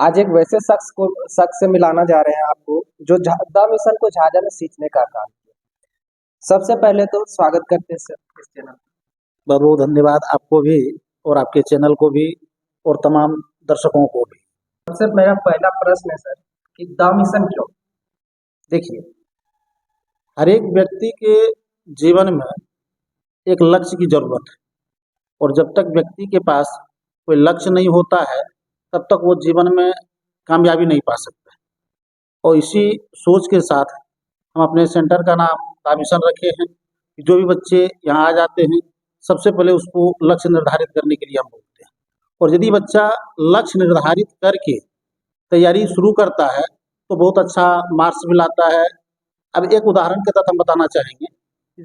आज एक वैसे शख्स से मिलाना जा रहे हैं आपको जो द मिशन को झाझा में सींचने का काम किया। सबसे पहले तो स्वागत करते हैं सर इस चैनल। बहुत बहुत धन्यवाद आपको भी और आपके चैनल को भी और तमाम दर्शकों को भी। सबसे मेरा पहला प्रश्न है सर कि द मिशन क्यों? देखिए, हर एक व्यक्ति के जीवन में एक लक्ष्य की जरूरत है और जब तक व्यक्ति के पास कोई लक्ष्य नहीं होता है तब तक वो जीवन में कामयाबी नहीं पा सकता। और इसी सोच के साथ हम अपने सेंटर का नाम द मिशन रखे हैं कि जो भी बच्चे यहाँ आ जाते हैं सबसे पहले उसको लक्ष्य निर्धारित करने के लिए हम बोलते हैं। और यदि बच्चा लक्ष्य निर्धारित करके तैयारी शुरू करता है तो बहुत अच्छा मार्क्स भी लाता है। अब एक उदाहरण के तहत हम बताना चाहेंगे कि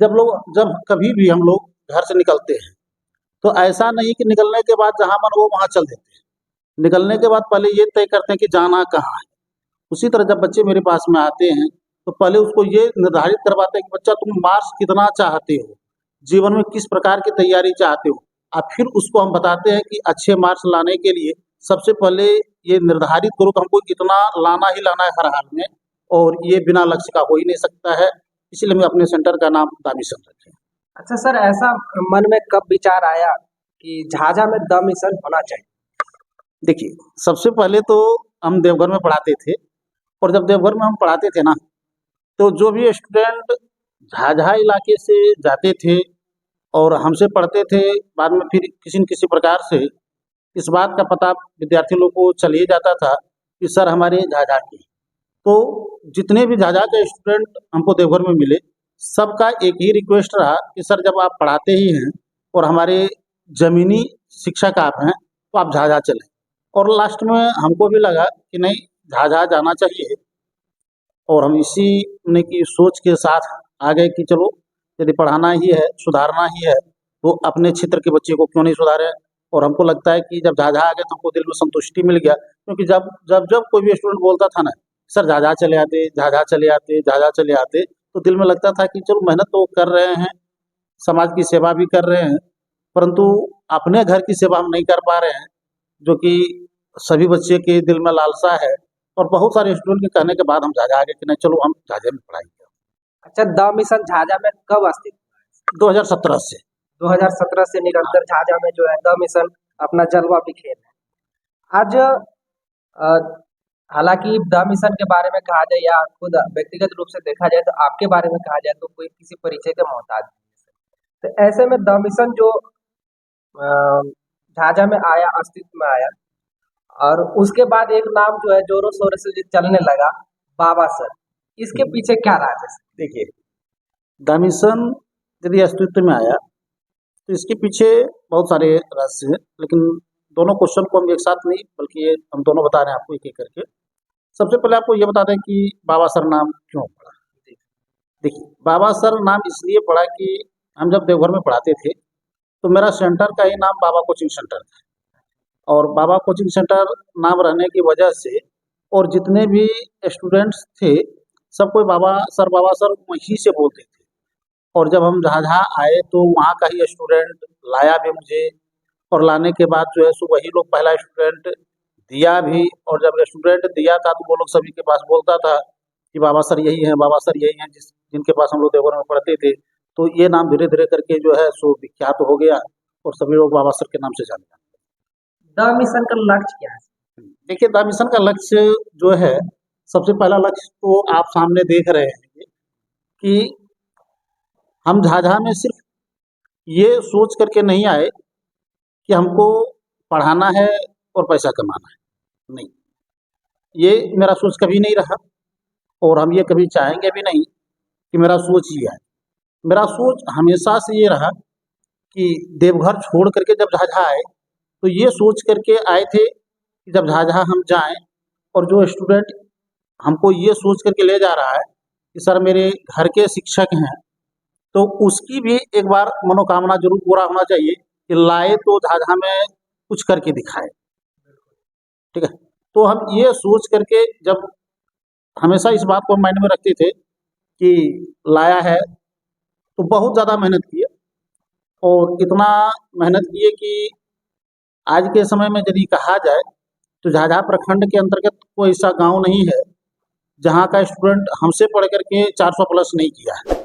जब कभी भी हम लोग घर से निकलते हैं तो ऐसा नहीं कि निकलने के बाद जहाँ मन हो वहाँ चल देते हैं। निकलने के बाद पहले ये तय करते हैं कि जाना कहाँ है। उसी तरह जब बच्चे मेरे पास में आते हैं तो पहले उसको ये निर्धारित करवाते हैं कि बच्चा तुम मार्क्स कितना चाहते हो, जीवन में किस प्रकार की तैयारी चाहते हो। अब फिर उसको हम बताते हैं कि अच्छे मार्क्स लाने के लिए सबसे पहले ये निर्धारित करो कि हमको इतना लाना ही लाना है हर हाल में, और ये बिना लक्ष्य का हो ही नहीं सकता है। इसीलिए मैं अपने सेंटर का नाम द मिशन रखे। अच्छा सर, ऐसा मन में कब विचार आया कि झाझा में द मिशन होना चाहिए? देखिए, सबसे पहले तो हम देवघर में पढ़ाते थे और जब देवघर में हम पढ़ाते थे ना तो जो भी स्टूडेंट झाझा इलाके से जाते थे और हमसे पढ़ते थे, बाद में फिर किसी न किसी प्रकार से इस बात का पता विद्यार्थी लोग को चल ही जाता था कि सर हमारे झाझा के। तो जितने भी झाझा के स्टूडेंट हमको देवघर में मिले सबका एक ही रिक्वेस्ट रहा कि सर जब आप पढ़ाते ही हैं और हमारे ज़मीनी शिक्षक आप हैं तो आप झाझा चलें। और लास्ट में हमको भी लगा कि नहीं, झाझा जाना चाहिए। और हम इसी ने की सोच के साथ आ गए कि चलो यदि पढ़ाना ही है, सुधारना ही है तो अपने क्षेत्र के बच्चे को क्यों नहीं सुधारें। और हमको लगता है कि जब झाझा आ गए तो हमको दिल में संतुष्टि मिल गया, क्योंकि जब जब जब कोई भी स्टूडेंट बोलता था ना सर झाझा चले आते, झाझा चले आते, झाझा चले आते, तो दिल में लगता था कि चलो मेहनत तो कर रहे हैं, समाज की सेवा भी कर रहे हैं, परंतु अपने घर की सेवा हम नहीं कर पा रहे हैं, जो कि सभी बच्चे के दिल में लालसा है। और बहुत सारे स्टूडेंट के कहने के बाद हम झाझा आ गए कि नहीं चलो हम झाझा में पढ़ाएंगे। अच्छा, द मिशन झाझा में कब अस्तित्व? 2017 से। 2017 से निरंतर झाझा में जो है द मिशन अपना जलवा बिखेर है। आज हालांकि द मिशन के बारे में कहा जाए या खुद व्यक्तिगत रूप से देखा जाए तो आपके बारे में कहा जाए तो कोई किसी परिचय के मोहताज नहीं है। तो ऐसे में द मिशन जो अ, झाझा में आया, अस्तित्व में आया, और उसके बाद एक नाम जो है जोरों शोरों से जो चलने लगा, बाबा सर, इसके पीछे क्या राज है? देखिए, द मिशन यदि अस्तित्व में आया तो इसके पीछे बहुत सारे रहस्य हैं, लेकिन दोनों क्वेश्चन को हम एक साथ नहीं बल्कि ये हम दोनों बता रहे हैं आपको एक एक करके। सबसे पहले आपको ये बता दें कि बाबा सर नाम क्यों पड़ा। देखिए, बाबा सर नाम इसलिए पड़ा कि हम जब देवघर में पढ़ाते थे तो मेरा सेंटर का ही नाम बाबा कोचिंग सेंटर था। और बाबा कोचिंग सेंटर नाम रहने की वजह से और जितने भी स्टूडेंट्स थे सब कोई बाबा सर वहीं से बोलते थे। और जब हम झाझा आए तो वहाँ का ही स्टूडेंट लाया भी मुझे, और लाने के बाद जो है सो वही लोग पहला स्टूडेंट दिया भी। और जब स्टूडेंट दिया था तो वो लोग सभी के पास बोलता था कि बाबा सर यही हैं, बाबा सर यही हैं जिनके पास हम लोग देवघर में पढ़ते थे। तो ये नाम धीरे धीरे करके जो है सो विख्यात हो गया और सभी लोग बाबा सर के नाम से जाने लगे। द मिशन का लक्ष्य क्या है? देखिए, द मिशन का लक्ष्य जो है, सबसे पहला लक्ष्य तो आप सामने देख रहे हैं कि हम झाझा में सिर्फ ये सोच करके नहीं आए कि हमको पढ़ाना है और पैसा कमाना है, नहीं, ये मेरा सोच कभी नहीं रहा और हम ये कभी चाहेंगे भी नहीं कि मेरा सोच ये है। मेरा सोच हमेशा से ये रहा कि देवघर छोड़ करके जब झाझा आए तो ये सोच करके आए थे कि जब झाझा हम जाएं और जो स्टूडेंट हमको ये सोच करके ले जा रहा है कि सर मेरे घर के शिक्षक हैं, तो उसकी भी एक बार मनोकामना जरूर पूरा होना चाहिए कि लाए तो झाझा में कुछ करके दिखाए। ठीक है, तो हम ये सोच करके जब हमेशा इस बात को माइंड में रखते थे कि लाया है तो बहुत ज़्यादा मेहनत किए। और इतना मेहनत किए कि आज के समय में यदि कहा जाए तो झाझा प्रखंड के अंतर्गत कोई ऐसा गांव नहीं है जहां का स्टूडेंट हमसे पढ़ करके 400 प्लस नहीं किया है।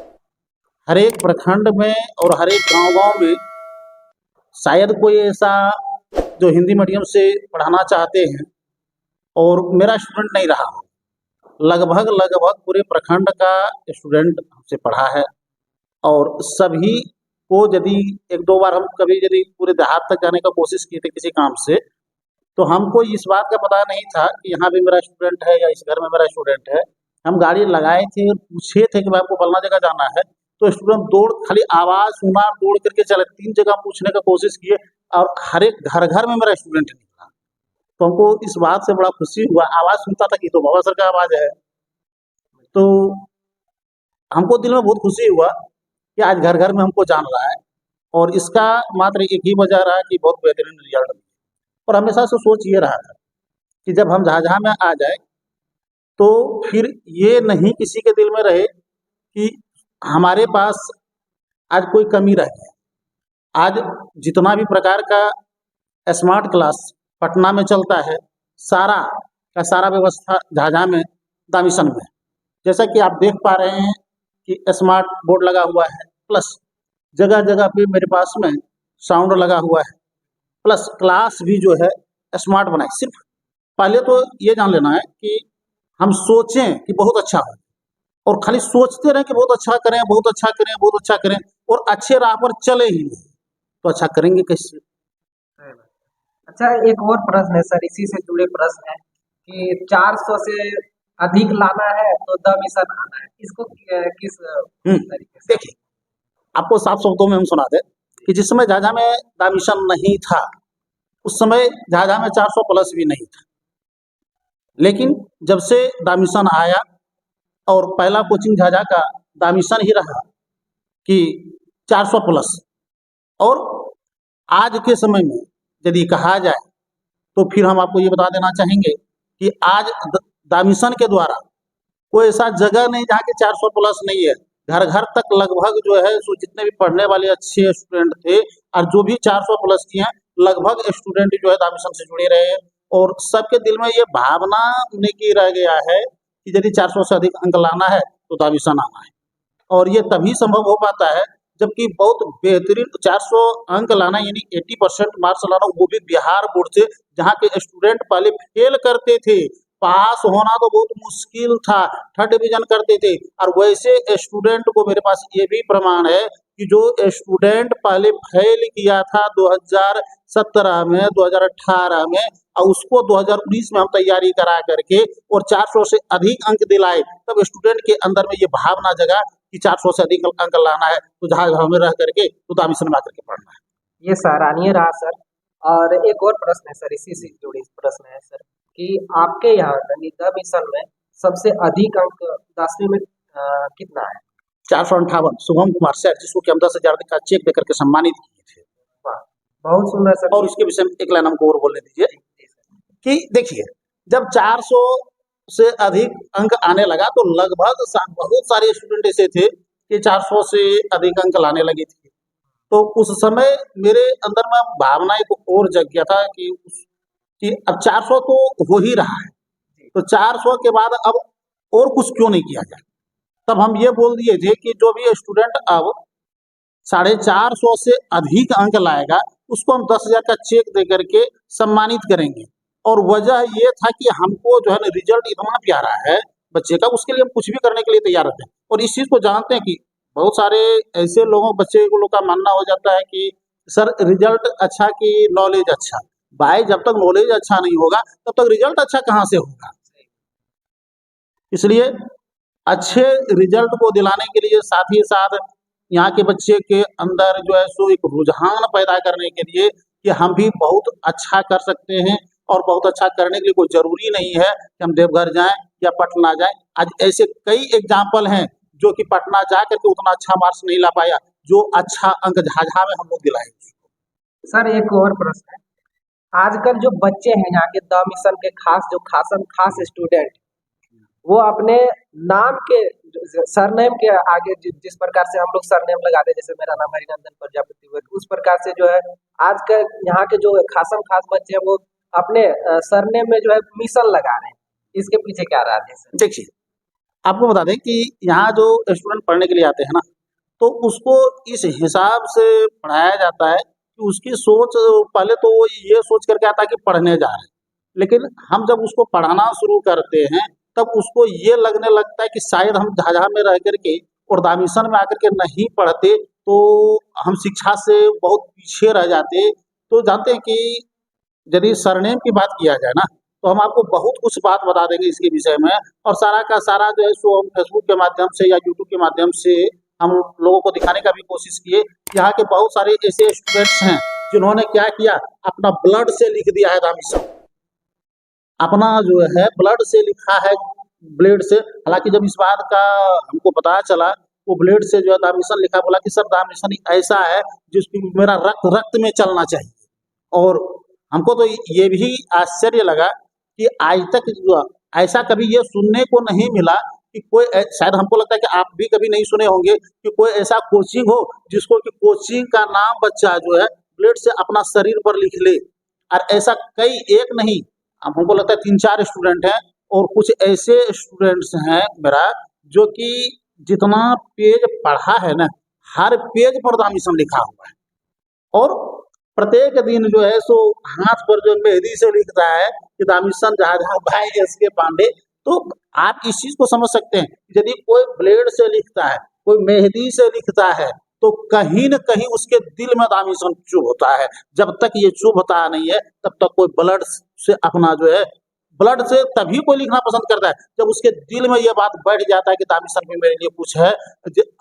हर एक प्रखंड में और हर एक गांव-गांव में शायद कोई ऐसा जो हिंदी मीडियम से पढ़ाना चाहते हैं और मेरा स्टूडेंट नहीं रहा हो। लगभग पूरे प्रखंड का स्टूडेंट हमसे पढ़ा है और सभी को यदि 1-2 बार हम कभी यदि पूरे देहात तक जाने का कोशिश किए थे किसी काम से, तो हमको इस बात का पता नहीं था कि यहाँ भी मेरा स्टूडेंट है या इस घर में मेरा स्टूडेंट है। हम गाड़ी लगाए थे और पूछे थे कि भाई आपको फलाना जगह जाना है, तो स्टूडेंट दौड़ खाली आवाज़ सुना दौड़ करके चले। 3 जगह पूछने का कोशिश किए और हर एक घर-घर में मेरा स्टूडेंट निकला। तो हमको इस बात से बड़ा खुशी हुआ। आवाज़ सुनता था कि तो बाबा सर का आवाज़ है। तो हमको दिल में बहुत खुशी हुआ कि आज घर-घर में हमको जान रहा है और इसका मात्र एक ही वजह रहा कि बहुत बेहतरीन रिज़ल्ट। और हमेशा से सोच ये रहा था कि जब हम झाझा में आ जाए तो फिर ये नहीं किसी के दिल में रहे कि हमारे पास आज कोई कमी रह गई। आज जितना भी प्रकार का स्मार्ट क्लास पटना में चलता है, सारा का सारा व्यवस्था झाझा में दामिसन में है। जैसा कि आप देख पा रहे हैं कि स्मार्ट बोर्ड लगा हुआ है, प्लस जगह-जगह पे मेरे पास में साउंड लगा हुआ है, प्लस क्लास भी जो है स्मार्ट बनाए। सिर्फ पहले तो ये जान लेना है कि हम सोचें कि बहुत अच्छा हो और खाली सोचते रहें कि बहुत अच्छा करें, बहुत अच्छा करें, बहुत अच्छा करें और अच्छे राह पर चले ही नहीं, तो अच्छा करेंगे कैसे? सही बात। अच्छा, एक और प्रश्न है सर, इसी से जुड़े प्रश्न है कि 400 से अधिक लाना है तो द मिशन आना है। इसको किस तरीके से? देखिए, आपको साफ शब्दों में हम सुना दें कि जिस समय झाझा में द मिशन नहीं था, उस समय झाझा में 400 प्लस भी नहीं था। लेकिन जब से द मिशन आया और पहला कोचिंग झाझा का द मिशन ही रहा कि 400 प्लस, और आज के समय में यदि कहा जाए तो फिर हम आपको ये बता देना चाहेंगे कि आज द मिशन के द्वारा कोई ऐसा जगह नहीं जहाँ के 400 प्लस नहीं है। घर-घर तक लगभग जो है सो जितने भी पढ़ने वाले अच्छे स्टूडेंट थे और जो भी 400 प्लस किए हैं, लगभग स्टूडेंट जो है द मिशन से जुड़े रहे हैं और सबके दिल में ये भावना उन्हीं की रह गया है कि यदि 400 से अधिक अंक लाना है तो द मिशन आना है। और ये तभी संभव हो पाता है जबकि बहुत बेहतरीन 400 अंक लाना यानी 80% मार्क्स लाना, वो भी बिहार बोर्ड से, जहाँ के स्टूडेंट पहले फेल करते थे, पास होना तो बहुत मुश्किल था, थर्ड डिवीजन करते थे। और वैसे स्टूडेंट को मेरे पास ये भी प्रमाण है कि जो स्टूडेंट पहले फेल किया था 2017 में, 2018 में, और उसको 2019 में हम तैयारी करा करके और 400 से अधिक अंक दिलाए, तब स्टूडेंट के अंदर में ये भावना जगा कि 400 से अधिक अंक लाना है तो झाझा में रह करके तो द मिशन में आकर के पढ़ना है। ये सराहनीय रहा सर। और एक और प्रश्न है सर, इसी से जुड़ी प्रश्न है सर कि आपके यहाँ यानी द मिशन में सबसे अधिक अंक 10वीं में कितना है? 458 शुभम कुमार सर, जिसको कि हम 10,000 का चेक देकर के सम्मानित किए थे। वाह, बहुत सुंदर सर। और उसके विषय में एक लाइन हमको और बोलने दीजिए जी सर। कि देखिए, जब 400 से अधिक अंक आने लगा तो लगभग बहुत सारे स्टूडेंट ऐसे थे कि 400 से अधिक अंक लाने लगे थे। तो उस समय मेरे अंदर में भावना एक और जग गया था कि अब 400 तो हो ही रहा है, तो 400 के बाद अब और कुछ क्यों नहीं किया जाए। तब हम ये बोल दिए थे कि जो भी स्टूडेंट अब 450 से अधिक अंक लाएगा उसको हम 10,000 का चेक दे करके सम्मानित करेंगे। और वजह ये था कि हमको जो है ना रिजल्ट इतना प्यारा है बच्चे का, उसके लिए हम कुछ भी करने के लिए तैयार रहते हैं। और इस चीज़ को जानते हैं कि बहुत सारे ऐसे बच्चे लोग का मानना हो जाता है कि सर रिजल्ट अच्छा कि नॉलेज अच्छा। भाई जब तक नॉलेज अच्छा नहीं होगा तब तक रिजल्ट अच्छा कहाँ से होगा। इसलिए अच्छे रिजल्ट को दिलाने के लिए साथ ही साथ यहाँ के बच्चे के अंदर जो है सो एक रुझान पैदा करने के लिए कि हम भी बहुत अच्छा कर सकते हैं और बहुत अच्छा करने के लिए कोई ज़रूरी नहीं है कि हम देवघर जाएं या पटना जाएं। आज ऐसे कई एग्जाम्पल हैं जो कि पटना जा करके उतना अच्छा मार्क्स नहीं ला पाया, जो अच्छा अंक झाझा में हम लोग दिलाए। सर एक और प्रश्न है, आजकल जो बच्चे हैं यहाँ के द मिशन के खास स्टूडेंट, वो अपने नाम के सरनेम के आगे जिस प्रकार से हम लोग सरनेम लगाते हैं, जैसे मेरा नाम हरिनंदन प्रजापति हुआ, उस प्रकार से जो है आज के यहाँ के जो खास बच्चे हैं वो अपने सरनेम में जो है मिशन लगा रहे हैं, इसके पीछे क्या राज है सर? देखिए, आपको बता दें कि यहाँ जो स्टूडेंट पढ़ने के लिए आते हैं ना, तो उसको इस हिसाब से पढ़ाया जाता है कि उसकी सोच पहले तो वो ये सोच करके आता है कि पढ़ने जा रहे हैं, लेकिन हम जब उसको पढ़ाना शुरू करते हैं तब उसको ये लगने लगता है कि शायद हम झाझा में रह करके और दामिशन में आकर के नहीं पढ़ते तो हम शिक्षा से बहुत पीछे रह जाते। तो जानते हैं कि यदि सरनेम की बात किया जाए ना, तो हम आपको बहुत कुछ बात बता देंगे इसके विषय में, और सारा का सारा जो है सो हम फेसबुक के माध्यम से या यूट्यूब के माध्यम से हम लोगों को दिखाने का भी कोशिश किए। यहाँ के बहुत सारे ऐसे स्टूडेंट्स हैं जिन्होंने क्या किया, अपना ब्लड से लिख दिया है दामिशन, अपना जो है ब्लड से लिखा है, ब्लेड से। हालांकि जब इस बात का हमको पता चला, वो ब्लेड से जो है दामिशन लिखा, बोला कि सर दामिशन ऐसा है जिसकी मेरा रक्त रक्त में चलना चाहिए। और हमको तो ये भी आश्चर्य लगा कि आज तक जो ऐसा कभी ये सुनने को नहीं मिला कि कोई शायद हमको लगता है कि आप भी कभी नहीं सुने होंगे कि कोई ऐसा कोचिंग हो जिसको कि कोचिंग का नाम बच्चा जो है ब्लेड से अपना शरीर पर लिख ले। और ऐसा कई एक नहीं, अब हमको लगता है 3-4 स्टूडेंट हैं, और कुछ ऐसे स्टूडेंट्स हैं मेरा जो कि जितना पेज पढ़ा है ना, हर पेज पर दामिशन लिखा हुआ है। और प्रत्येक दिन जो है सो हाथ पर जो मेहंदी से लिखता है कि दामिशन झाझा भाई एस.के. पांडे। तो आप इस चीज को समझ सकते हैं, यदि कोई ब्लेड से लिखता है, कोई मेहंदी से लिखता है, तो कहीं न कहीं उसके दिल में दामिशन चुभता है। जब तक ये चुभता नहीं है तब तक कोई ब्लड से अपना जो है, ब्लड से तभी कोई लिखना पसंद करता है जब उसके दिल में ये बात बैठ जाता है कि दामिशन में मेरे लिए कुछ है।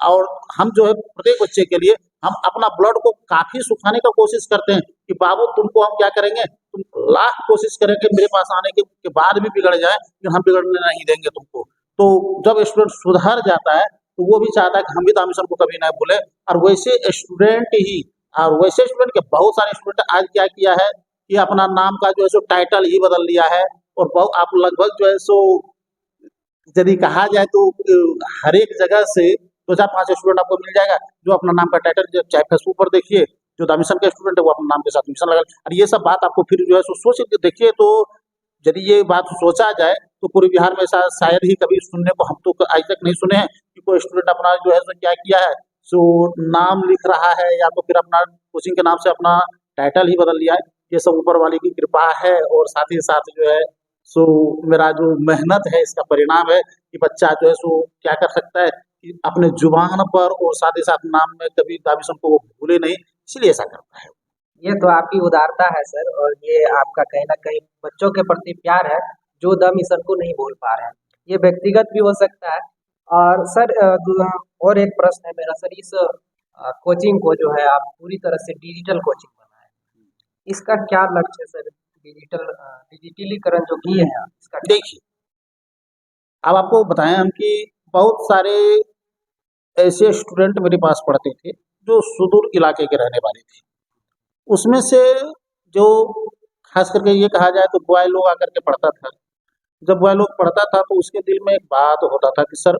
और हम जो है प्रत्येक बच्चे के लिए हम अपना ब्लड को काफी सुखाने का कोशिश करते हैं कि बाबू तुमको हम क्या करेंगे, तुम लाख कोशिश करेंगे मेरे पास आने के बाद भी बिगड़ जाए, लेकिन हम बिगड़ने नहीं देंगे तुमको। तो जब स्टूडेंट सुधर जाता है तो वो भी चाहता है कि हम भी दामिशन को कभी नहीं भूले। और वैसे स्टूडेंट ही, और वैसे स्टूडेंट के बहुत सारे स्टूडेंट आज क्या किया है कि अपना नाम का जो है सो टाइटल ही बदल लिया है। और बहुत आप लगभग जो है सो यदि कहा जाए तो हर एक जगह से 2-4-5 स्टूडेंट आपको मिल जाएगा जो अपना नाम का टाइटल, चाहे फेसबुक पर देखिए जो दामिशन का स्टूडेंट है वो अपने नाम के साथ मिशन लगा। और ये सब बात आपको फिर जो है सो सोच के देखिए, तो यदि ये बात सोचा जाए तो पूरे बिहार में ऐसा शायद ही कभी सुनने को, हम तो आज तक नहीं सुने हैं कि कोई स्टूडेंट अपना जो है सो क्या किया है, सो नाम लिख रहा है या तो फिर अपना कोचिंग के नाम से अपना टाइटल ही बदल लिया है। ये सब ऊपर वाले की कृपा है, और साथ ही साथ जो है सो मेरा जो मेहनत है इसका परिणाम है कि बच्चा जो है सो क्या कर सकता है कि अपने जुबान पर और साथ ही साथ नाम में कभी दामिशन को वो भूले नहीं, इसलिए ऐसा करता है। ये तो आपकी उदारता है सर, और ये आपका कहीं ना कहीं बच्चों के प्रति प्यार है जो द मिशन को नहीं बोल पा रहे हैं। ये व्यक्तिगत भी हो सकता है। और सर और एक प्रश्न है मेरा सर, इस कोचिंग को जो है आप पूरी तरह से डिजिटल कोचिंग बनाए, इसका क्या लक्ष्य है सर? डिजिटलीकरण जो किए हैं आप, इसका क्या? देखिए, अब आपको बताएं हम कि बहुत सारे ऐसे स्टूडेंट मेरे पास पढ़ते थे जो सुदूर इलाके के रहने वाले थे। उसमें से जो खास करके ये कहा जाए तो बॉय लोग आकर के पढ़ता था। जब बॉय लोग पढ़ता था तो उसके दिल में एक बात होता था कि सर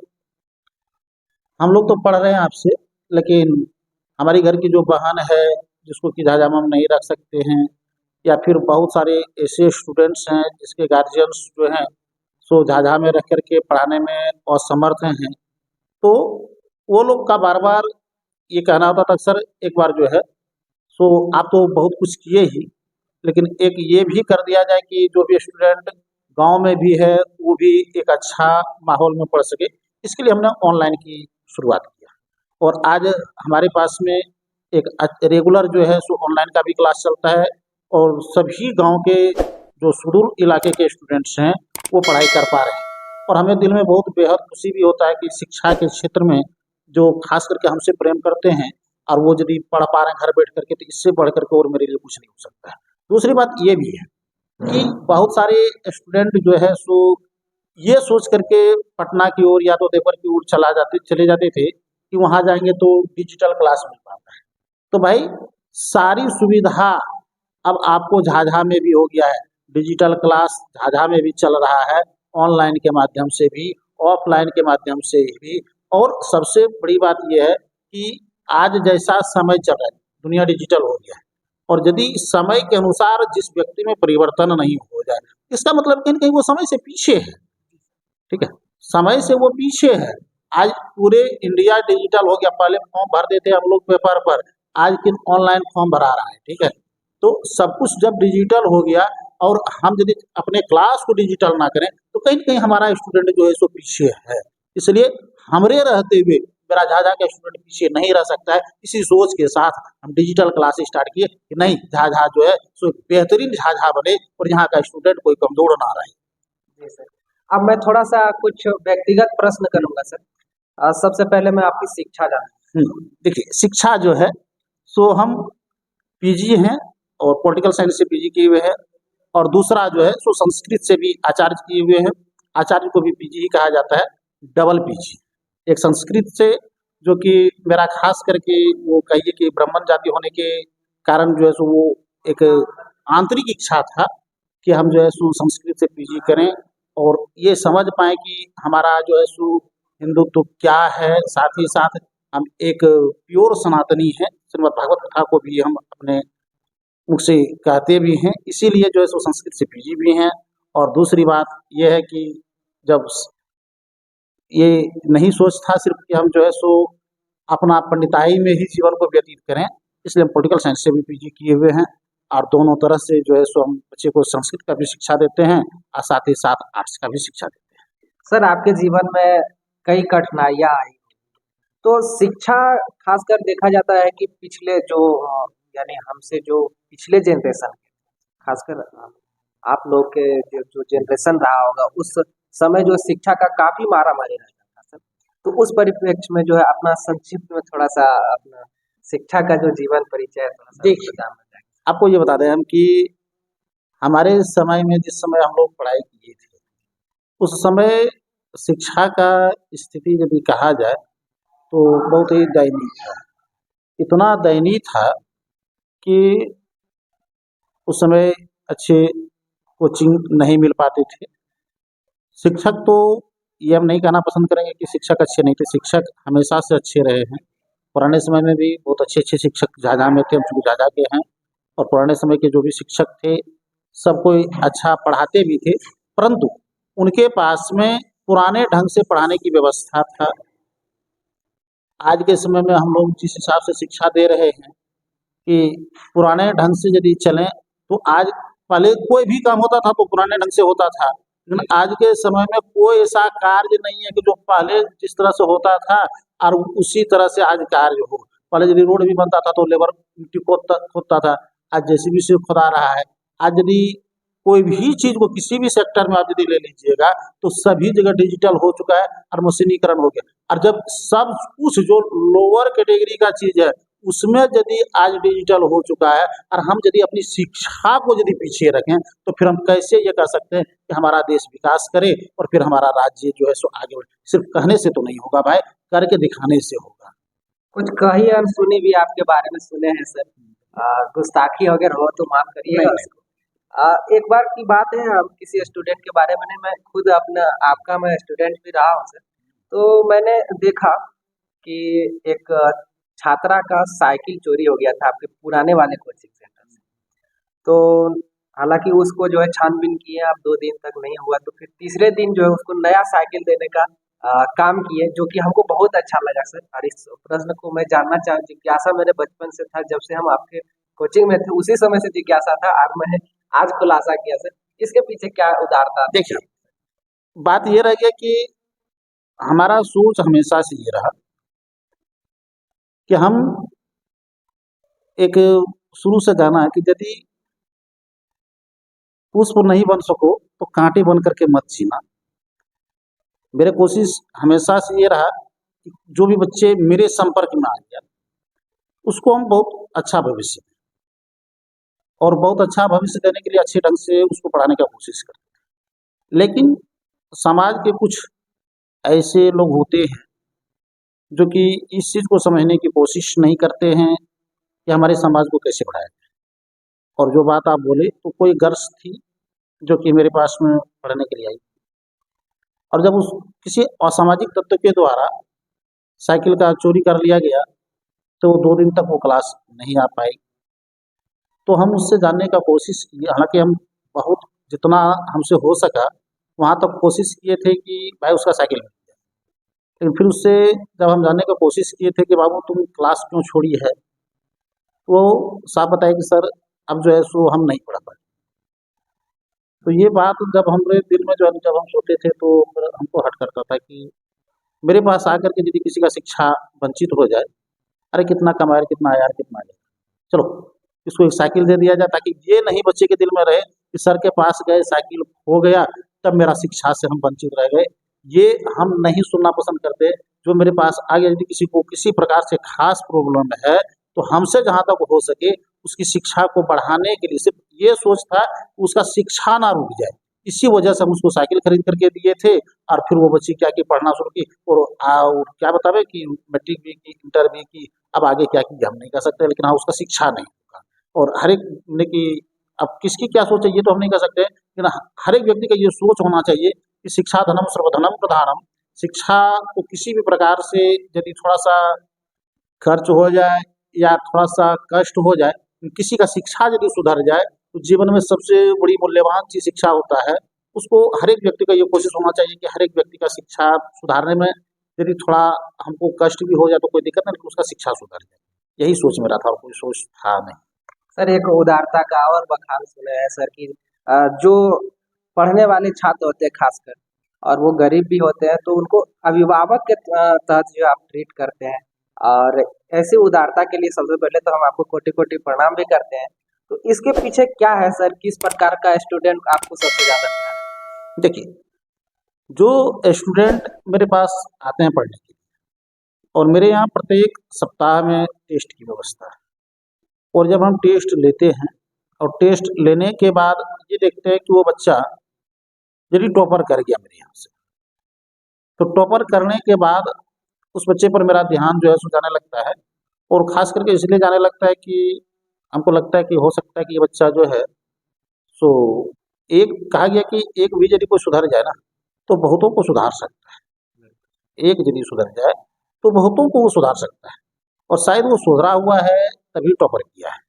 हम लोग तो पढ़ रहे हैं आपसे, लेकिन हमारी घर की जो बहन है जिसको कि झाझा में हम नहीं रख सकते हैं, या फिर बहुत सारे ऐसे स्टूडेंट्स हैं जिसके गार्जियंस जो हैं सो झाझा में रख करके पढ़ाने में असमर्थ हैं। तो वो लोग का बार बार ये कहना होता था सर एक बार जो है सो आप तो बहुत कुछ किए ही, लेकिन एक ये भी कर दिया जाए कि जो भी स्टूडेंट गांव में भी है वो भी एक अच्छा माहौल में पढ़ सके। इसके लिए हमने ऑनलाइन की शुरुआत किया, और आज हमारे पास में एक रेगुलर जो है सो ऑनलाइन का भी क्लास चलता है, और सभी गांव के जो सुदूर इलाके के स्टूडेंट्स हैं वो पढ़ाई कर पा रहे हैं। और हमें दिल में बहुत बेहद खुशी भी होता है कि शिक्षा के क्षेत्र में जो खास करके हमसे प्रेम करते हैं और वो यदि पढ़ पा रहे हैं घर बैठ करके, तो इससे बढ़ करके और मेरे लिए कुछ नहीं हो सकता है। दूसरी बात ये भी है कि बहुत सारे स्टूडेंट जो है सो ये सोच करके पटना की ओर या तो देवर की ओर चले जाते थे कि वहाँ जाएंगे तो डिजिटल क्लास मिल पाता है। तो भाई सारी सुविधा अब आपको झाझा में भी हो गया है, डिजिटल क्लास झाझा में भी चल रहा है, ऑनलाइन के माध्यम से भी, ऑफलाइन के माध्यम से भी। और सबसे बड़ी बात यह है कि आज जैसा समय चल रहा है, दुनिया डिजिटल हो गया है, और यदि समय के अनुसार जिस व्यक्ति में परिवर्तन नहीं हो जाए, इसका मतलब कहीं न कहीं वो समय से पीछे है, ठीक है? समय से वो पीछे है। आज पूरे इंडिया डिजिटल हो गया, पहले फॉर्म भर देते हम लोग पेपर पर, आज किन ऑनलाइन फॉर्म भरा रहा है, ठीक है? तो सब कुछ जब डिजिटल हो गया और हम यदि अपने क्लास को डिजिटल ना करें, तो कहीं न कहीं हमारा स्टूडेंट जो है सो पीछे है। इसलिए हमरे रहते हुए मेरा झाझा का स्टूडेंट पीछे नहीं रह सकता है। इसी सोच के साथ हम डिजिटल क्लासेस स्टार्ट किए कि नहीं, झाझा जो है सो एक बेहतरीन झाझा बने और यहाँ का स्टूडेंट कोई कमज़ोर ना रहे। जी सर। अब मैं थोड़ा-सा कुछ व्यक्तिगत प्रश्न करूँगा सर। सबसे पहले मैं आपकी शिक्षा जानना। देखिए शिक्षा जो है सो हम पीजी हैं और पॉलिटिकल साइंस से पीजी किए हुए हैं, और दूसरा जो है सो संस्कृत से भी आचार्य किए हुए हैं। आचार्य को भी पीजी ही कहा जाता है, डबल पीजी। एक संस्कृत से, जो कि मेरा खास करके वो कहिए कि ब्राह्मण जाति होने के कारण जो है सो वो एक आंतरिक इच्छा था कि हम जो है सो संस्कृत से पीजी करें और ये समझ पाएँ कि हमारा जो है सो हिंदुत्व क्या है, साथ ही साथ हम एक प्योर सनातनी हैं, श्रीमद् भागवत कथा को भी हम अपने मुख से कहते भी हैं, इसीलिए जो है सो संस्कृत से पीजी भी हैं। और दूसरी बात ये है कि जब ये नहीं सोच था सिर्फ कि हम जो है सो अपना पंडिताई में ही जीवन को व्यतीत करें, इसलिए हम पॉलिटिकल साइंस से भी पीजी किए हुए हैं और दोनों तरह से जो है सो हम बच्चे को संस्कृत का भी शिक्षा देते हैं और साथ ही साथ आर्ट्स का भी शिक्षा देते हैं। सर आपके जीवन में कई कठिनाइयाँ आई, तो शिक्षा खासकर देखा जाता है कि पिछले जो यानी हमसे जो पिछले जनरेशन के, खासकर आप लोग के जो जनरेशन रहा होगा उस समय जो शिक्षा का काफ़ी मारामारी रहता था सर। तो उस परिप्रेक्ष्य में जो है अपना संक्षिप्त में थोड़ा-सा अपना शिक्षा का जो जीवन परिचय है थोड़ा-सा देखिए, बताना चाहेंगे? आपको ये बता दें हम कि हमारे समय में जिस समय हम लोग पढ़ाई किए थे, उस समय शिक्षा का स्थिति यदि कहा जाए तो बहुत ही दयनीय था। इतना दयनीय था कि उस समय अच्छे कोचिंग नहीं मिल पाते थे। शिक्षक तो ये हम नहीं कहना पसंद करेंगे कि शिक्षक अच्छे नहीं थे, शिक्षक हमेशा से अच्छे रहे हैं। पुराने समय में भी बहुत अच्छे-अच्छे शिक्षक झाझा में थे, हम चूँकि झाझा के हैं, और पुराने समय के जो भी शिक्षक थे, सब कोई अच्छा पढ़ाते भी थे, परंतु उनके पास में पुराने ढंग से पढ़ाने की व्यवस्था था। आज के समय में हम लोग जिस हिसाब से शिक्षा दे रहे हैं कि पुराने ढंग से यदि चलें तो आज, पहले कोई भी काम होता था तो पुराने ढंग से होता था, लेकिन आज के समय में कोई ऐसा कार्य नहीं है कि जो पहले जिस तरह से होता था और उसी तरह से आज कार्य हो। पहले यदि रोड भी बनता था तो लेबर मिट्टी खोदता था, आज जेसीबी से खुदा रहा है। आज यदि कोई भी चीज़ को किसी भी सेक्टर में आप यदि ले लीजिएगा तो सभी जगह डिजिटल हो चुका है और मशीनीकरण हो गया। और जब सब कुछ जो लोअर कैटेगरी का चीज़ है उसमें यदि आज डिजिटल हो चुका है और हम यदि अपनी शिक्षा को यदि पीछे रखें तो फिर हम कैसे ये कह सकते हैं कि हमारा देश विकास करे और फिर हमारा राज्य जो है सो आगे बढ़े। सिर्फ कहने से तो नहीं होगा भाई, करके दिखाने से होगा। कुछ कही अनसुनी भी आपके बारे में सुने हैं सर। गुस्ताखी वगैरह हो तो माफ़ करिएगा नहीं, उसको। एक बार की बात है, हम किसी स्टूडेंट के बारे में नहीं, मैं खुद अपना आपका मैं स्टूडेंट भी रहा हूँ सर। तो मैंने देखा कि एक छात्रा का साइकिल चोरी हो गया था आपके पुराने वाले कोचिंग सेंटर से। तो हालाँकि उसको जो है छानबीन किए, अब 2 दिन तक नहीं हुआ, तो फिर तीसरे दिन जो है उसको नया साइकिल देने का काम किए, जो कि हमको बहुत अच्छा लगा सर। और इस प्रश्न को मैं जानना जिज्ञासा मेरे बचपन से था, जब से हम आपके कोचिंग में थे उसी समय से जिज्ञासा था और मैंने आज खुलासा किया सर। इसके पीछे क्या उदारता थी? देखिए, बात ये रह गया कि हमारा सोच हमेशा से ये रहा कि हम एक शुरू से जाना है कि यदि पुष्प नहीं बन सको तो कांटे बन करके मत जीना। मेरे कोशिश हमेशा से ये रहा कि जो भी बच्चे मेरे संपर्क में आ गया उसको हम बहुत अच्छा भविष्य दें, और बहुत अच्छा भविष्य देने के लिए अच्छे ढंग से उसको पढ़ाने का कोशिश करें। लेकिन समाज के कुछ ऐसे लोग होते हैं जो कि इस चीज़ को समझने की कोशिश नहीं करते हैं कि हमारे समाज को कैसे बढ़ाया जाए। और जो बात आप बोले तो कोई गर्ल्स थी जो कि मेरे पास में पढ़ने के लिए आई, और जब उस किसी असामाजिक तत्व के द्वारा साइकिल का चोरी कर लिया गया तो 2 दिन तक वो क्लास नहीं आ पाई। तो हम उससे जानने का कोशिश किए, हालाँकि हम बहुत जितना हमसे हो सका वहाँ तक कोशिश किए थे कि भाई उसका साइकिल मिल जाए। लेकिन फिर उससे जब हम जानने का कोशिश किए थे कि बाबू तुम क्लास क्यों छोड़ी है? तो वो साफ बताया कि सर अब जो है सो हम नहीं पढ़ा पाए। तो ये बात जब हमारे दिल में जो है जब हम सोते थे तो फिर हमको हर्ट करता था कि मेरे पास आकर के यदि किसी का शिक्षा वंचित हो जाए, अरे कितना कमाया, कितना आया, कितना आया। चलो इसको एक साइकिल दे दिया जाए ताकि ये नहीं बच्चे के दिल में रहे कि सर के पास गए साइकिल हो गया तब मेरा शिक्षा से हम वंचित रह गए। ये हम नहीं सुनना पसंद करते। जो मेरे पास आ गया यदि किसी को किसी प्रकार से खास प्रॉब्लम है तो हमसे जहाँ तक हो सके उसकी शिक्षा को बढ़ाने के लिए सिर्फ ये सोच था कि उसका शिक्षा ना रुक जाए। इसी वजह से हम उसको साइकिल खरीद करके दिए थे और फिर वो बच्ची क्या की पढ़ना शुरू की और क्या बतावे कि मैट्रिक भी की, इंटर भी की, अब आगे क्या की हम नहीं कह सकते, लेकिन हाँ उसका शिक्षा नहीं होगा। और हर एक ने की अब किसकी क्या सोच है ये तो हम नहीं कह सकते, लेकिन हर एक व्यक्ति का ये सोच होना चाहिए कि शिक्षा धनम सर्वधनम प्रधानम। शिक्षा को किसी भी प्रकार से यदि थोड़ा-सा खर्च हो जाए या थोड़ा-सा कष्ट हो जाए, किसी का शिक्षा यदि सुधर जाए, तो जीवन में सबसे बड़ी मूल्यवान चीज़ शिक्षा होता है। उसको हर एक व्यक्ति का ये कोशिश होना चाहिए कि हर एक व्यक्ति का शिक्षा सुधारने में यदि थोड़ा हमको कष्ट भी हो जाए तो कोई दिक्कत नहीं, लेकिन उसका शिक्षा सुधर जाए। यही सोच मेरा था और कोई सोच था नहीं। सर एक उदारता का और बखान सुने हैं सर कि जो पढ़ने वाले छात्र होते हैं खासकर और वो गरीब भी होते हैं तो उनको अभिभावक के तहत जो आप ट्रीट करते हैं और ऐसी उदारता के लिए सबसे पहले तो हम आपको कोटि कोटि प्रणाम भी करते हैं। तो इसके पीछे क्या है सर? किस प्रकार का स्टूडेंट आपको सबसे ज़्यादा प्यारा है? देखिए, जो स्टूडेंट मेरे पास आते हैं पढ़ने के लिए और मेरे यहाँ प्रत्येक सप्ताह में टेस्ट की व्यवस्था है। और जब हम टेस्ट लेते हैं और टेस्ट लेने के बाद ये देखते हैं कि वो बच्चा यदि टॉपर कर गया मेरे यहाँ से, तो टॉपर करने के बाद उस बच्चे पर मेरा ध्यान जो है सो जाने लगता है। और ख़ास करके इसलिए जाने लगता है कि हमको लगता है कि हो सकता है कि ये बच्चा जो है सो एक कहा गया कि एक भी यदि कोई सुधर जाए ना, तो बहुतों को सुधार सकता है। एक यदि सुधर जाए, तो बहुतों को वो सुधार सकता है और शायद वो सुधरा हुआ है तभी टॉपर किया है।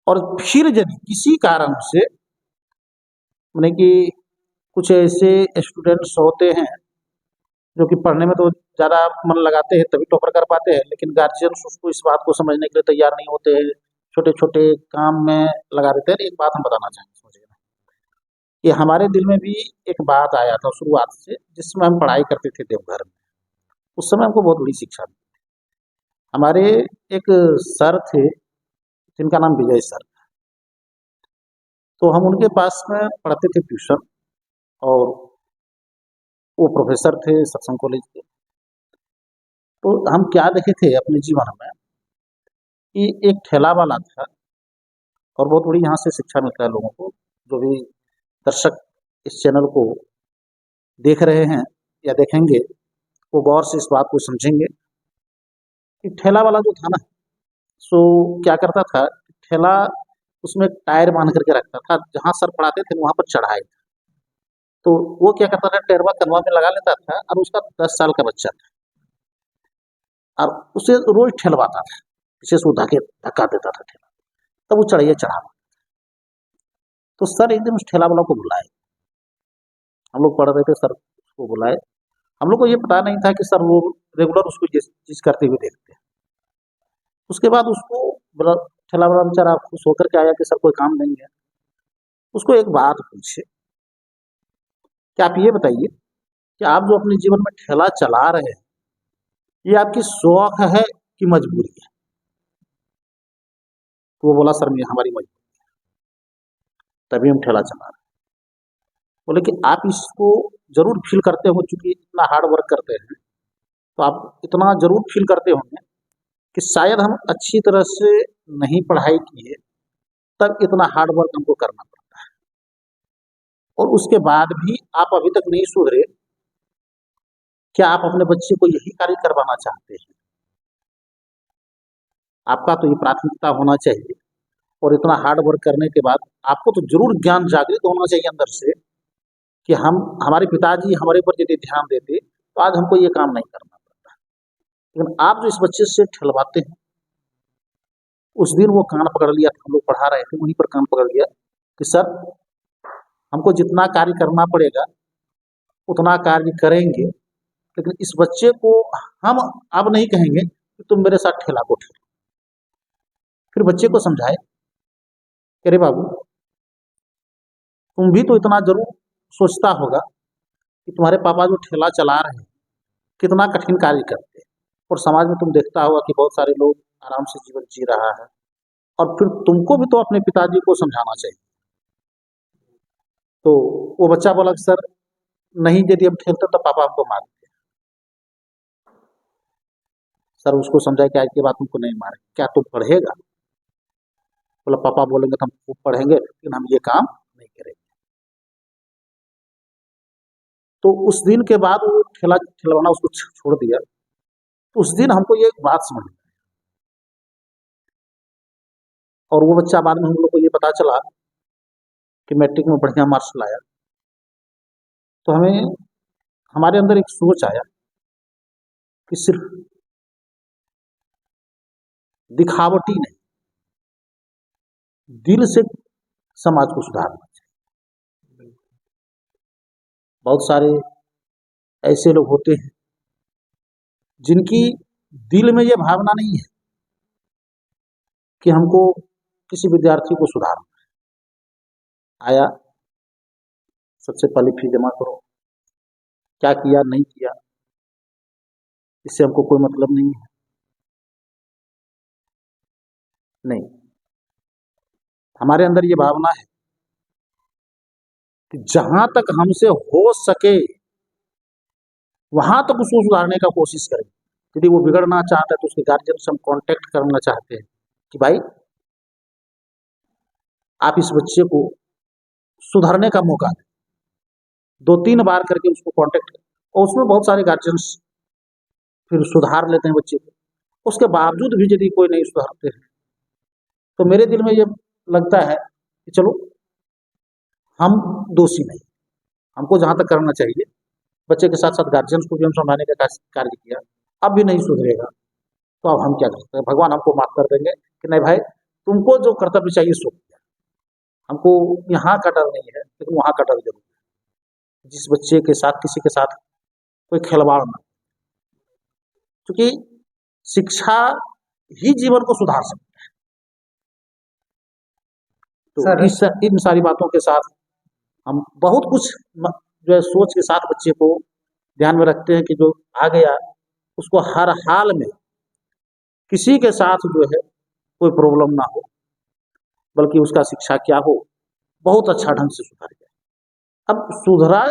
और फिर यदि किसी कारण से माने कि कुछ ऐसे स्टूडेंट्स होते हैं जो कि पढ़ने में तो ज़्यादा मन लगाते हैं तभी टॉपर कर पाते हैं, लेकिन गार्जियंस उसको इस बात को समझने के लिए तैयार नहीं होते हैं, छोटे-छोटे काम में लगा देते हैं। एक बात हम बताना चाहेंगे समझिएगा, कि हमारे दिल में भी एक बात आया था शुरुआत से जिसमें हम पढ़ाई करते थे देवघर में। उस समय हमको बहुत बड़ी शिक्षा मिली। हमारे एक सर थे जिनका नाम विजय सर था। तो हम उनके पास में पढ़ते थे ट्यूशन और वो प्रोफेसर थे सत्संग कॉलेज के। तो हम क्या देखे थे अपने जीवन में कि एक ठेला वाला था और बहुत बड़ी यहाँ से शिक्षा मिलता है लोगों को, जो भी दर्शक इस चैनल को देख रहे हैं या देखेंगे, वो गौर से इस बात को समझेंगे कि ठेला वाला जो था ना, सो क्या करता था, ठेला उसमें टायर बांध करके रखता था, जहाँ सर पढ़ाते थे वहाँ पर चढ़ाए थे। तो वो क्या करता था, टैरवा कनवा में लगा लेता था और उसका 10 साल का बच्चा था और उसे रोज ठेलवाता था, विशेष वो धक्का देता था ठेला, तब वो चढ़िए चढ़ा। तो सर एक दिन उस ठेला वाला को बुलाए, हम लोग पढ़ रहे थे, सर उसको बुलाए। हम लोग को ये पता नहीं था कि सर वो रेगुलर उसको ये चीज़ करते हुए देखते हैं। उसके बाद उसको ठेला वाला बेचारा खुश होकर के आया कि सर कोई काम नहीं है। उसको एक बात पूछे कि आप ये बताइए कि आप जो अपने जीवन में ठेला चला रहे हैं, ये आपकी शौक है कि मजबूरी है? तो वो बोला सर ये हमारी मजबूरी है, तभी हम ठेला चला रहे हैं। बोले कि आप इसको जरूर फील करते हो, चूंकि इतना हार्ड वर्क करते हैं तो आप इतना जरूर फील करते होंगे कि शायद हम अच्छी तरह से नहीं पढ़ाई किए तब इतना हार्ड वर्क हमको करना पड़ता है और उसके बाद भी आप अभी तक नहीं सुधरे। क्या आप अपने बच्चे को यही कार्य करवाना चाहते हैं? आपका तो ये प्राथमिकता होना चाहिए। और इतना हार्ड वर्क करने के बाद आपको तो जरूर ज्ञान जागृत होना चाहिए अंदर से कि हम हमारे पिताजी हमारे ऊपर यदि ध्यान देते तो आज हमको ये काम नहीं करना पड़ता। लेकिन आप जो इस बच्चे से ठलवाते हैं, उस दिन वो कान पकड़ लिया था, हम लोग पढ़ा रहे थे, वहीं पर कान पकड़ लिया कि सर हमको जितना कार्य करना पड़ेगा उतना कार्य करेंगे, लेकिन इस बच्चे को हम अब नहीं कहेंगे कि तुम मेरे साथ ठेला को ठेलो। फिर बच्चे को समझाए कि अरे बाबू, तुम भी तो इतना जरूर सोचता होगा कि तुम्हारे पापा जो ठेला चला रहे हैं कितना कठिन कार्य करते हैं, और समाज में तुम देखता होगा कि बहुत सारे लोग आराम से जीवन जी रहा है, और फिर तुमको भी तो अपने पिताजी को समझाना चाहिए। तो वो बच्चा बोला कि सर नहीं, यदि हम ठेलते तो पापा हमको मारते। सर उसको समझाया कि आज के बाद तुमको नहीं मारे, क्या तुम पढ़ेगा? बोला पापा बोलेंगे तो हम खूब पढ़ेंगे, लेकिन हम ये काम नहीं करेंगे। तो उस दिन के बाद वो ठेला ठेलवाना उसको छोड़ दिया। तो उस दिन हमको ये बात समझ में आई, और वो बच्चा बाद में हम लोग को ये पता चला कि मैट्रिक में बढ़िया मार्क्स लाया। तो हमें हमारे अंदर एक सोच आया कि सिर्फ दिखावटी नहीं, दिल से समाज को सुधारना चाहिए। बहुत सारे ऐसे लोग होते हैं जिनकी दिल में ये भावना नहीं है कि हमको किसी विद्यार्थी को सुधारना है। आया, सबसे पहले फी जमा करो, क्या किया नहीं किया इससे हमको कोई मतलब नहीं है। नहीं, हमारे अंदर ये भावना है कि जहां तक हमसे हो सके वहां तक उसको सुधारने का कोशिश करें। यदि वो बिगड़ना चाहता है तो उसके गार्जियन से हम कांटेक्ट करना चाहते हैं कि भाई आप इस बच्चे को सुधरने का मौका दें, 2-3 बार करके उसको कांटेक्ट करें। और उसमें बहुत सारे गार्जियंस फिर सुधार लेते हैं बच्चे को। उसके बावजूद भी यदि कोई नहीं सुधारते हैं तो मेरे दिल में ये लगता है कि चलो हम दोषी नहीं, हमको जहां तक करना चाहिए बच्चे के साथ साथ गार्जियंस को भी हम संभालने का कार्य किया, अब भी नहीं सुधरेगा तो अब हम क्या कर सकते हैं? भगवान हमको माफ कर देंगे कि नहीं भाई, तुमको जो कर्तव्य चाहिए सो किया, हमको यहाँ का डर नहीं है लेकिन वहाँ का डर जरूर है। जिस बच्चे के साथ किसी के साथ कोई खिलवाड़ ना, क्योंकि शिक्षा ही जीवन को सुधार सकती है। तो सर इन सारी बातों के साथ हम बहुत कुछ जो है सोच के साथ बच्चे को ध्यान में रखते हैं कि जो आ गया उसको हर हाल में किसी के साथ जो है कोई प्रॉब्लम ना हो, बल्कि उसका शिक्षा क्या हो बहुत अच्छा ढंग से सुधर जाए। अब सुधरा,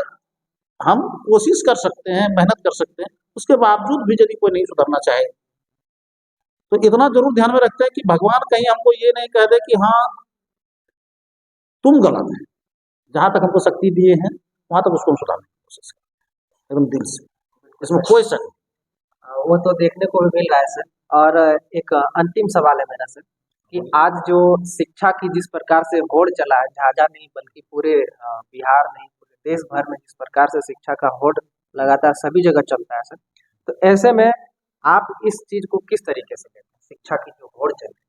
हम कोशिश कर सकते हैं, मेहनत कर सकते हैं, उसके बावजूद भी यदि कोई नहीं सुधरना चाहे तो इतना जरूर ध्यान में रखते हैं कि भगवान कहीं हमको ये नहीं कह दे कि हाँ तुम गलत है। जहां तक हमको शक्ति दिए हैं वहां तक उसको हम सुधारने की कोशिश करें एकदम दिल से, इसमें कोई शक नहीं। वो तो देखने को भी मिल रहा है सर। और एक अंतिम सवाल है मेरा सर, कि आज जो शिक्षा की जिस प्रकार से होड़ चला है, झाझा नहीं बल्कि पूरे बिहार नहीं पूरे देश भर में जिस प्रकार से शिक्षा का होड़ लगातार सभी जगह चलता है सर, तो ऐसे में आप इस चीज को किस तरीके से लेते हैं, शिक्षा की जो होड़ चल रही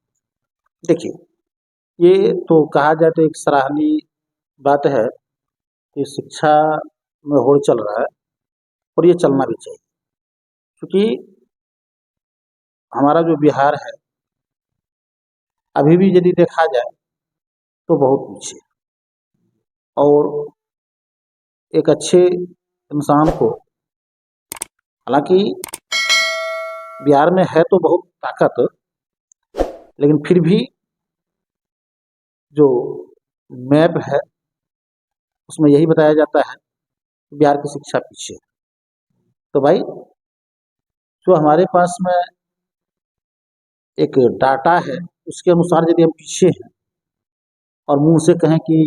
देखिए, ये तो कहा जाए तो एक सराहनीय बात है कि शिक्षा में होड़ चल रहा है, और ये चलना भी चाहिए, क्योंकि हमारा जो बिहार है अभी भी यदि देखा जाए तो बहुत पीछे है। और एक अच्छे इंसान को, हालांकि बिहार में है तो बहुत ताकत, लेकिन फिर भी जो मैप है उसमें यही बताया जाता है कि बिहार की शिक्षा पीछे है। तो भाई जो हमारे पास में एक डाटा है उसके अनुसार यदि हम पीछे हैं और मुंह से कहें कि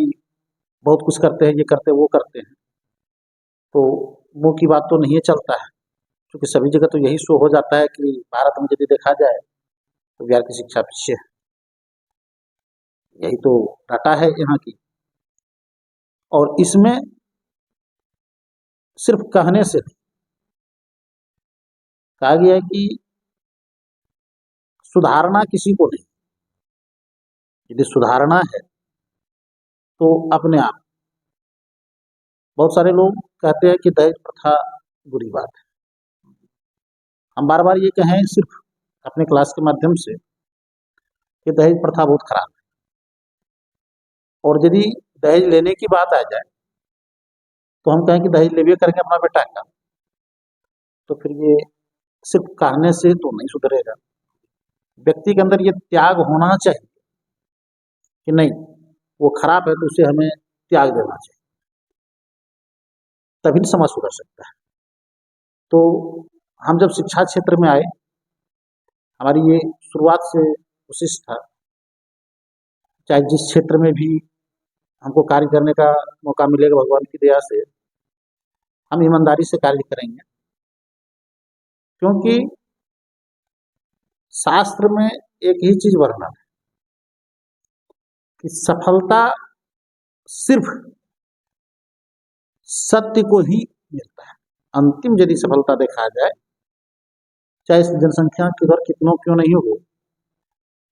बहुत कुछ करते हैं, ये करते हैं वो करते हैं, तो मुंह की बात तो नहीं चलता है। क्योंकि सभी जगह तो यही शो हो जाता है कि भारत में यदि देखा जाए तो बिहार की शिक्षा पीछे है, यही तो डाटा है यहाँ की। और इसमें सिर्फ कहने से नहीं, कहा गया है कि सुधारना किसी को नहीं, यदि सुधारना है तो अपने आप। बहुत सारे लोग कहते हैं कि दहेज प्रथा बुरी बात है। हम बार बार ये कहें सिर्फ अपने क्लास के माध्यम से कि दहेज प्रथा बहुत खराब है, और यदि दहेज लेने की बात आ जाए तो हम कहें कि दहेज लेवे करके अपना बेटा का, तो फिर ये सिर्फ कहने से तो नहीं सुधरेगा। व्यक्ति के अंदर ये त्याग होना चाहिए कि नहीं, वो खराब है तो उसे हमें त्याग देना चाहिए, तभी समाज सुधर सकता है। तो हम जब शिक्षा क्षेत्र में आए, हमारी ये शुरुआत से कोशिश था, चाहे जिस क्षेत्र में भी हमको कार्य करने का मौका मिलेगा भगवान की दया से, हम ईमानदारी से कार्य करेंगे। क्योंकि शास्त्र में एक ही चीज वर्णन है कि सफलता सिर्फ सत्य को ही मिलता है। अंतिम यदि सफलता देखा जाए, चाहे इस जनसंख्या की दर कितनों क्यों नहीं हो,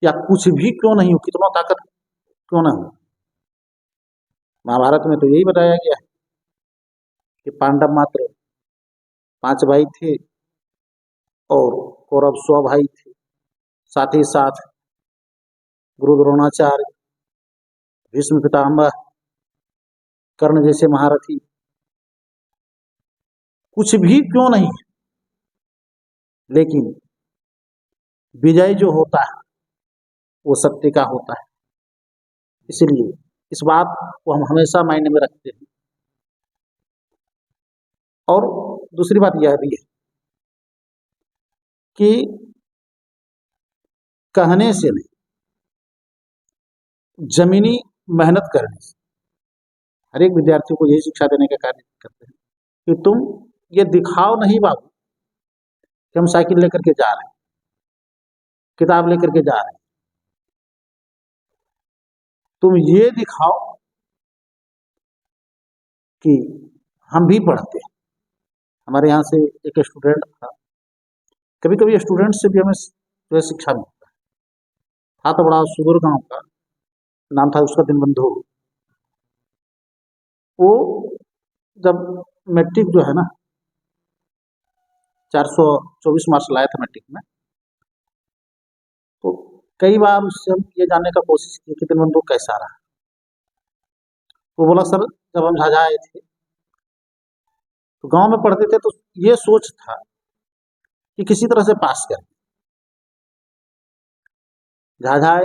या कुछ भी क्यों नहीं हो, कितना ताकत क्यों ना हो, महाभारत में तो यही बताया गया है कि पांडव मात्र 5 भाई थे और कौरव 100 भाई थे। साथ ही साथ गुरु द्रोणाचार्य, भीष्म पितामह, कर्ण जैसे महारथी, कुछ भी क्यों नहीं है, लेकिन विजय जो होता है वो सत्य का होता है। इसलिए इस बात को हम हमेशा मायने में रखते हैं। और दूसरी बात यह भी है कि कहने से नहीं, जमीनी मेहनत करने से, हर एक विद्यार्थी को यही शिक्षा देने का कार्य करते हैं कि तुम ये दिखाओ नहीं बाबू कि हम साइकिल लेकर के जा रहे हैं, किताब लेकर के जा रहे हैं। तुम ये दिखाओ कि हम भी पढ़ते हैं। हमारे यहाँ से एक स्टूडेंट था, कभी कभी स्टूडेंट से भी हमें जो है शिक्षा मिलता है। था तो बड़ा सुदूर गांव का, नाम था उसका दीनबंधु। वो जब मैट्रिक जो है ना 424 मार्क्स लाया था मैट्रिक में, तो कई बार उससे हम ये जानने का कोशिश की कि दीनबंधु कैसा रहा। वो बोला सर, जब हम झाझा आए थे तो गांव में पढ़ते थे, तो ये सोच था कि किसी तरह से पास करें। झाझा आए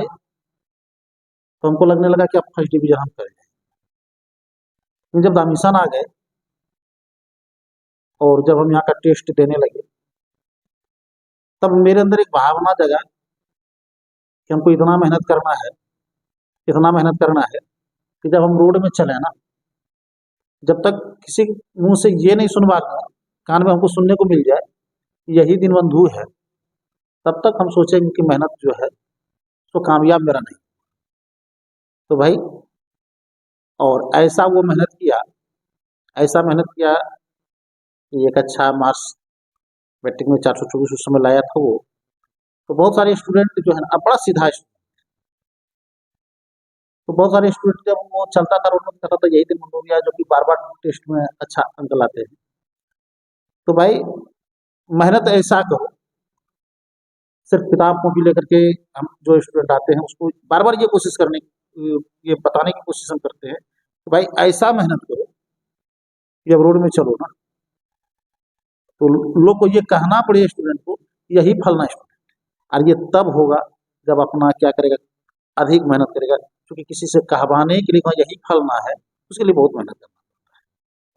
तो हमको लगने लगा कि अब फर्स्ट डिवीजन हम करेंगे। लेकिन जब दामिशन आ गए और जब हम यहाँ का टेस्ट देने लगे, तब मेरे अंदर एक भावना जगा कि हमको इतना मेहनत करना है, इतना मेहनत करना है कि जब हम रोड में चले ना, जब तक किसी मुंह से ये नहीं सुनवा, कान में हमको सुनने को मिल जाए यही दीनबंधु है, तब तक हम सोचेंगे कि मेहनत जो है तो कामयाब मेरा नहीं। तो भाई, और ऐसा वो मेहनत किया, ऐसा मेहनत किया कि एक अच्छा मार्क्स मैट्रिक में 424 उस समय लाया था वो। तो बहुत सारे स्टूडेंट जो है ना, बड़ा सीधा स्टूडेंट, तो बहुत सारे स्टूडेंट जब वो चलता था रोड में, कहता था यही दीनबंधु भैया जो कि बार बार टेस्ट में अच्छा अंक लाते हैं। तो भाई, मेहनत ऐसा करो, सिर्फ किताब कॉपी लेकर के हम जो स्टूडेंट आते हैं उसको बार बार ये कोशिश करने, ये बताने की कोशिश हम करते हैं कि भाई ऐसा मेहनत करो कि जब रोड में चलो ना तो लोग को ये कहना पड़े स्टूडेंट को यही फलना स्टूडेंट। और ये तब होगा जब अपना क्या करेगा, अधिक मेहनत करेगा। क्योंकि किसी से कहवाने के लिए यही फलना है, उसके लिए बहुत मेहनत करना पड़ता है।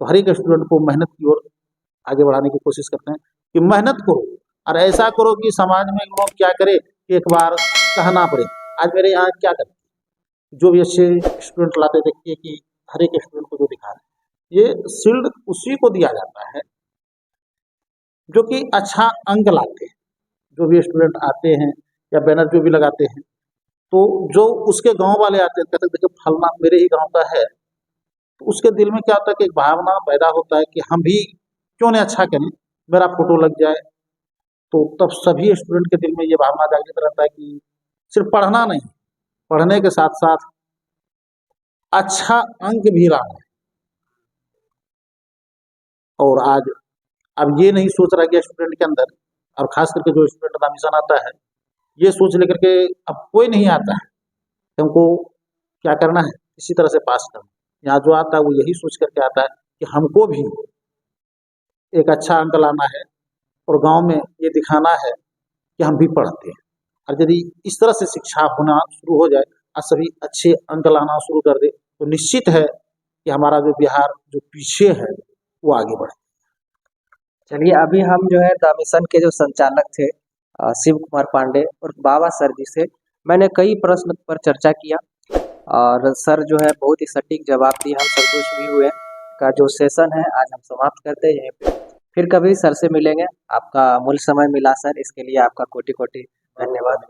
तो हर एक स्टूडेंट को मेहनत की ओर आगे बढ़ाने की कोशिश करते हैं कि मेहनत करो, और ऐसा करो कि समाज में लोग क्या करे, एक बार कहना पड़े। आज मेरे यहाँ क्या करते, जो भी अच्छे स्टूडेंट लाते देखिए कि हर एक स्टूडेंट को जो दिखा रहे, ये शील्ड उसी को दिया जाता है जो कि अच्छा अंक लाते हैं। जो भी स्टूडेंट आते हैं या बैनर जो भी लगाते हैं, तो जो उसके गांव वाले आते हैं, कहते हैं देखो फलना मेरे ही गांव का है, तो उसके दिल में क्या होता है कि एक भावना पैदा होता है कि हम भी क्यों नहीं अच्छा करें, मेरा फोटो लग जाए। तो तब सभी स्टूडेंट के दिल में ये भावना जागृत रहता है कि सिर्फ पढ़ना नहीं, पढ़ने के साथ साथ अच्छा अंक भी लाना है। और आज अब ये नहीं सोच रहा कि स्टूडेंट के अंदर, और खास करके जो स्टूडेंट का मिशन आता है, ये सोच लेकर के अब कोई नहीं आता है कि हमको क्या करना है, इसी तरह से पास करना। यहाँ जो आता है वो यही सोच करके आता है कि हमको भी एक अच्छा अंक लाना है और गांव में ये दिखाना है कि हम भी पढ़ते हैं। और यदि इस तरह से शिक्षा होना शुरू हो जाए और सभी अच्छे अंक लाना शुरू कर दे, तो निश्चित है कि हमारा जो बिहार जो पीछे है वो आगे बढ़े। चलिए, अभी हम जो है द मिशन के जो संचालक थे शिव कुमार पांडे और बाबा सर जी से मैंने कई प्रश्न पर चर्चा किया और सर जो है बहुत ही सटीक जवाब दिए, हम संतुष्ट भी हुए। का जो सेशन है आज हम समाप्त करते हैं यहीं पे, फिर कभी सर से मिलेंगे। आपका अमूल्य समय मिला सर, इसके लिए आपका कोटि कोटि धन्यवाद।